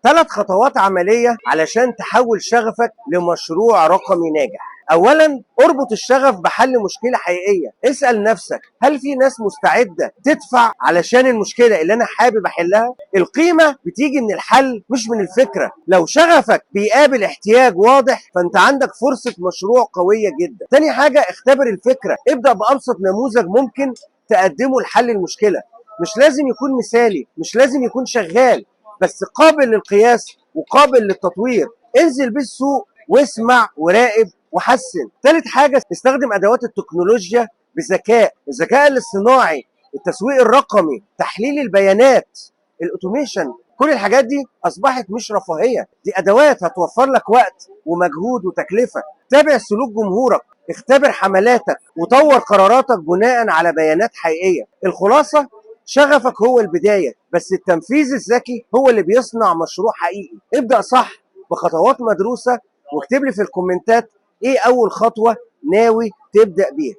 3 خطوات عملية علشان تحول شغفك لمشروع رقمي ناجح. أولا، اربط الشغف بحل مشكلة حقيقية. اسأل نفسك، هل في ناس مستعدة تدفع علشان المشكلة اللي أنا حابب أحلها؟ القيمة بتيجي من الحل مش من الفكرة. لو شغفك بيقابل احتياج واضح فأنت عندك فرصة مشروع قوية جدا. تاني حاجة، اختبر الفكرة. ابدأ بأبسط نموذج ممكن تقدمه لحل المشكلة. مش لازم يكون مثالي، مش لازم يكون شغال، بس قابل للقياس وقابل للتطوير. انزل بيه السوق واسمع وراقب وحسن. ثالث حاجة، استخدم أدوات التكنولوجيا بذكاء. الذكاء الاصطناعي، التسويق الرقمي، تحليل البيانات، الأوتوميشن، كل الحاجات دي أصبحت مش رفاهية، دي أدوات هتوفر لك وقت ومجهود وتكلفة. تابع سلوك جمهورك، اختبر حملاتك وطور قراراتك بناء على بيانات حقيقية. الخلاصة، شغفك هو البداية، بس التنفيذ الذكي هو اللي بيصنع مشروع حقيقي. ابدأ صح بخطوات مدروسة، واكتب لي في الكومنتات ايه أول خطوة ناوي تبدأ بيها.